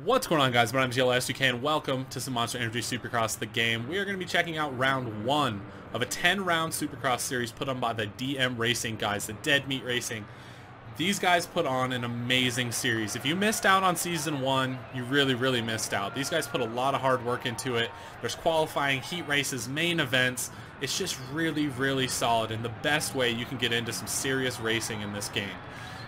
What's going on, guys? My name is GLSUK and welcome to some Monster Energy Supercross, the game. We are going to be checking out round 1 of a 10-round Supercross series put on by the DM Racing guys, the Dead Meat Racing. These guys put on an amazing series. If you missed out on Season 1, you really missed out. These guys put a lot of hard work into it. There's qualifying, heat races, main events. It's just really solid and the best way you can get into some serious racing in this game.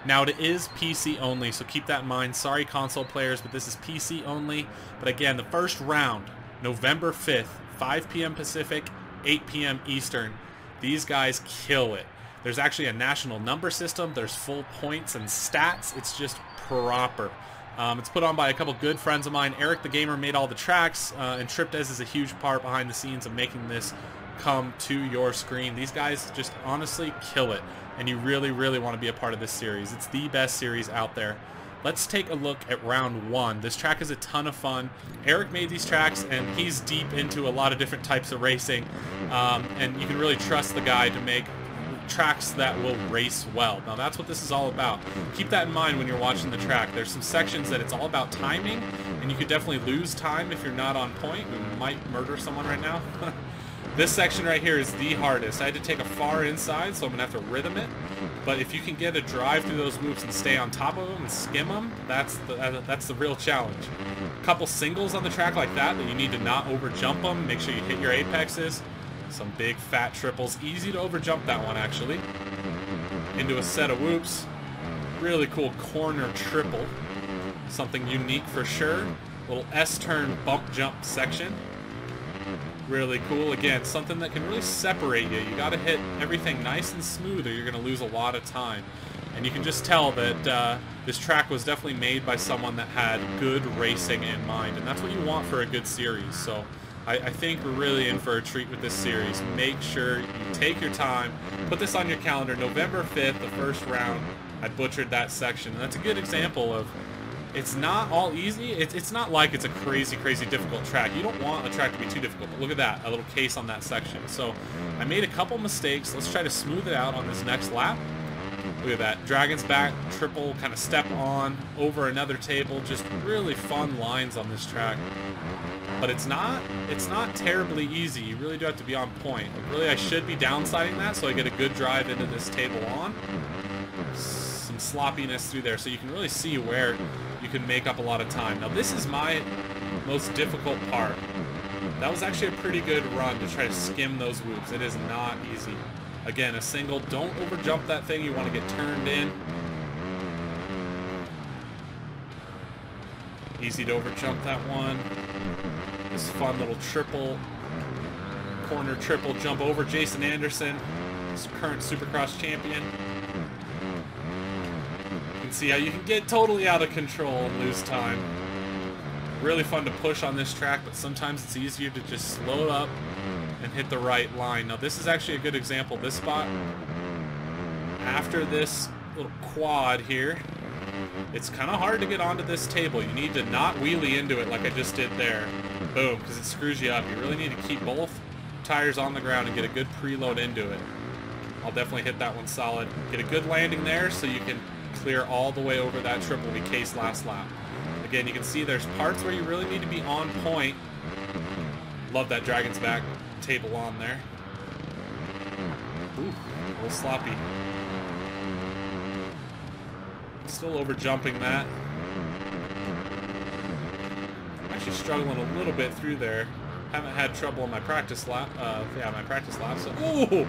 Now, it is PC only, so keep that in mind. Sorry, console players, but this is PC only. But again, the first round, November 5th, 5 p.m. Pacific, 8 p.m. Eastern. These guys kill it. There's actually a national number system. There's full points and stats. It's just proper. It's put on by a couple good friends of mine. Eric the Gamer made all the tracks, and Triptez is a huge part behind the scenes of making this come to your screen. These guys just honestly kill it, and you really want to be a part of this series. It's the best series out there. Let's take a look at round 1. This track is a ton of fun. Eric made these tracks, and he's deep into a lot of different types of racing, and you can really trust the guy to make tracks that will race well. Now, that's what this is all about. Keep that in mind when you're watching the track. There's some sections that it's all about timing, and you could definitely lose time if you're not on point. We might murder someone right now. This section right here is the hardest. I had to take a far inside, so I'm going to have to rhythm it. But if you can get a drive through those loops and stay on top of them and skim them, that's the real challenge. A couple singles on the track like that you need to not over jump them. Make sure you hit your apexes. Some big fat triples. Easy to over jump that one, actually. Into a set of whoops. Really cool corner triple. Something unique for sure. Little S-turn bump jump section. Really cool. Again, something that can really separate you. You got to hit everything nice and smooth or you're going to lose a lot of time. And you can just tell that this track was definitely made by someone that had good racing in mind. And that's what you want for a good series. So I think we're really in for a treat with this series. Make sure you take your time. Put this on your calendar. November 5th, the first round. I butchered that section. And that's a good example of it's not all easy. It's not like it's a crazy difficult track. You don't want a track to be too difficult, but look at that, a little case on that section. So I made a couple mistakes. Let's try to smooth it out on this next lap. Look at that, dragon's back, triple, kind of step on, over another table. Just really fun lines on this track. But it's not terribly easy. You really do have to be on point. Like, really, I should be downsiding that so I get a good drive into this table on. Some sloppiness through there, so you can really see where you can make up a lot of time. Now, this is my most difficult part. That was actually a pretty good run to try to skim those whoops. It is not easy. Again, a single. Don't over jump that thing. You want to get turned in. Easy to over jump that one. This fun little triple, corner triple jump over Jason Anderson, this current Supercross champion. You can see how you can get totally out of control and lose time. Really fun to push on this track, but sometimes it's easier to just slow it up and hit the right line. Now, this is actually a good example. This spot, after this little quad here, it's kind of hard to get onto this table. You need to not wheelie into it like I just did there. Boom, because it screws you up. You really need to keep both tires on the ground and get a good preload into it. I'll definitely hit that one solid. Get a good landing there so you can clear all the way over that triple we cased last lap. Again, you can see there's parts where you really need to be on point. Love that dragon's back table on there. Ooh, a little sloppy. Still over jumping that. Actually struggling a little bit through there. Haven't had trouble on my practice lap. Yeah, my practice lap. So, ooh,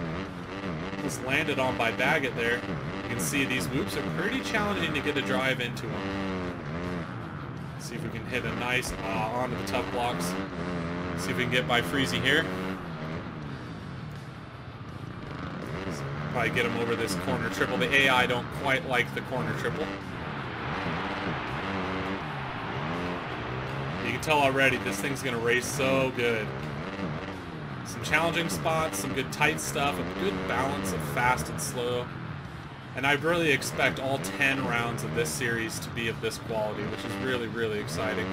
just landed on by Baggett there. You can see these whoops are pretty challenging to get a drive into them. See if we can hit a nice onto the tough blocks. See if we can get by Freezy here. Probably get him over this corner triple. The AI don't quite like the corner triple. You can tell already this thing's going to race so good. Some challenging spots, some good tight stuff, a good balance of fast and slow. And I really expect all 10 rounds of this series to be of this quality, which is really exciting.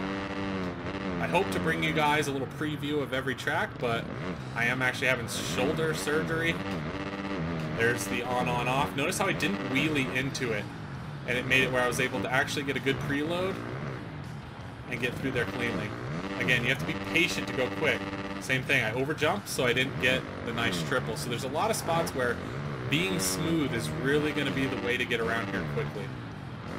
I hope to bring you guys a little preview of every track, but I am actually having shoulder surgery. There's the on-off. Notice how I didn't wheelie into it, and it made it where I was able to actually get a good preload. and get through there cleanly. Again, you have to be patient to go quick. Same thing, I overjumped, so I didn't get the nice triple. So there's a lot of spots where being smooth is really going to be the way to get around here quickly.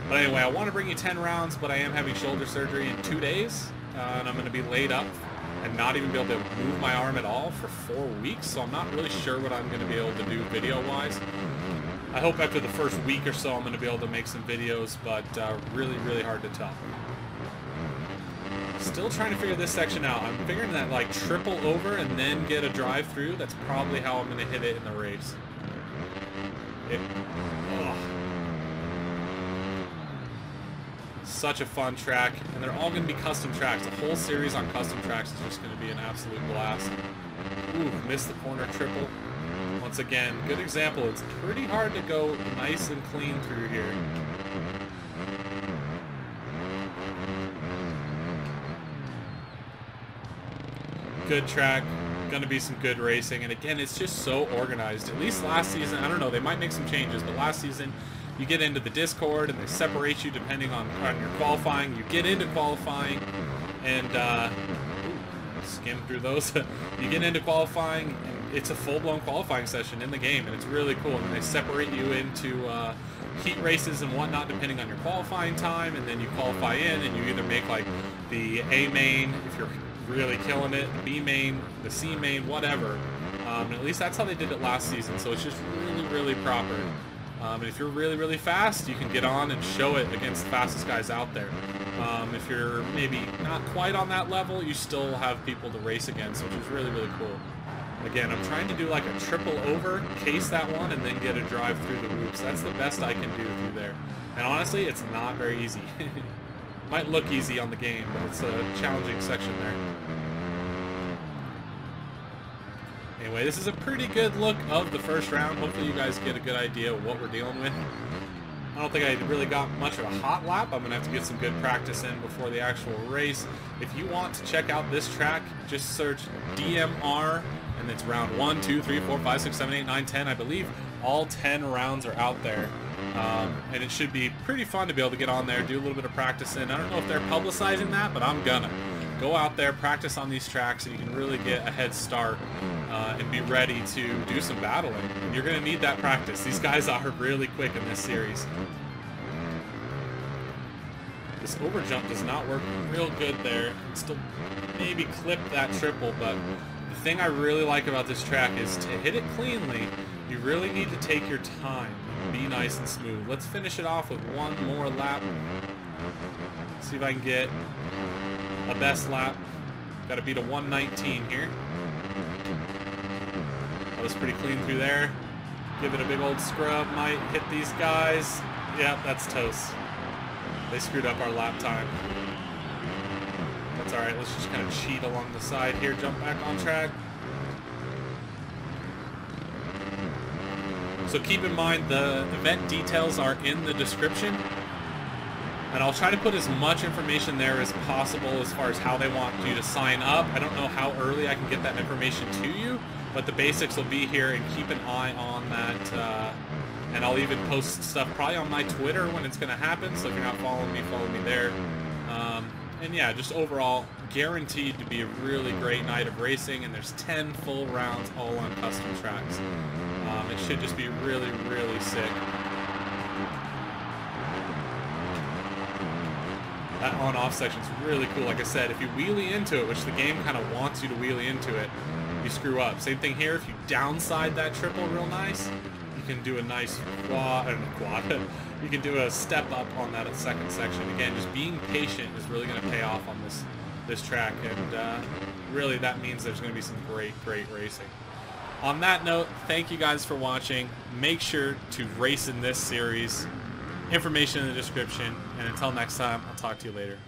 But anyway, I want to bring you 10 rounds, but I am having shoulder surgery in 2 days, and I'm going to be laid up and not even be able to move my arm at all for 4 weeks, so I'm not really sure what I'm going to be able to do video-wise. I hope after the first week or so I'm going to be able to make some videos, but really, really hard to tell. Still trying to figure this section out. I'm figuring that like triple over and then get a drive through. That's probably how I'm going to hit it in the race. Such a fun track, and they're all going to be custom tracks. The whole series on custom tracks is just going to be an absolute blast. Ooh, missed the corner triple. Once again, good example. It's pretty hard to go nice and clean through here. Good track, going to be some good racing, and again, it's just so organized. At least last season, I don't know, they might make some changes, but last season you get into the Discord and they separate you depending on your qualifying. You get into qualifying and skim through those. You get into qualifying and it's a full-blown qualifying session in the game, and it's really cool. And they separate you into heat races and whatnot depending on your qualifying time, and then you qualify in and you either make like the A main if you're really killing it, the B main, the C main, whatever. And at least that's how they did it last season, so it's just really, really proper. And if you're really, really fast, you can get on and show it against the fastest guys out there. If you're maybe not quite on that level, you still have people to race against, which is really, really cool. Again, I'm trying to do like a triple over, case that one, and then get a drive through the whoops. That's the best I can do through there. And honestly, it's not very easy. Might look easy on the game, but it's a challenging section there. Anyway, this is a pretty good look of the first round. Hopefully you guys get a good idea of what we're dealing with. I don't think I really got much of a hot lap. I'm going to have to get some good practice in before the actual race. If you want to check out this track, just search DMR, and it's round 1, 2, 3, 4, 5, 6, 7, 8, 9, 10. I believe all 10 rounds are out there. And it should be pretty fun to be able to get on there, do a little bit of practice in. I don't know if they're publicizing that, but I'm gonna. Go out there, practice on these tracks, so you can really get a head start and be ready to do some battling. And you're going to need that practice. These guys are really quick in this series. This overjump does not work real good there. Still maybe clip that triple, but the thing I really like about this track is to hit it cleanly, you really need to take your time. Be nice and smooth. Let's finish it off with one more lap. See if I can get a best lap. Got to beat a 119 here. That was pretty clean through there. Give it a big old scrub. Might hit these guys. Yeah, that's toast. They screwed up our lap time. That's alright. Let's just kind of cheat along the side here. Jump back on track. So keep in mind the event details are in the description. And I'll try to put as much information there as possible as far as how they want you to sign up. I don't know how early I can get that information to you, but the basics will be here, and keep an eye on that. And I'll even post stuff probably on my Twitter when it's going to happen, so if you're not following me, follow me there. And yeah, just overall, guaranteed to be a really great night of racing, and there's 10 full rounds all on custom tracks. It should just be really, really sick. That on-off section is really cool. Like I said, if you wheelie into it, which the game kind of wants you to wheelie into it, you screw up. Same thing here. If you downside that triple real nice, you can do a nice quad. You can do a step up on that second section. Again, just being patient is really going to pay off on this track, and really that means there's going to be some great racing. On that note, thank you guys for watching. Make sure to race in this series. Information in the description, and until next time, I'll talk to you later.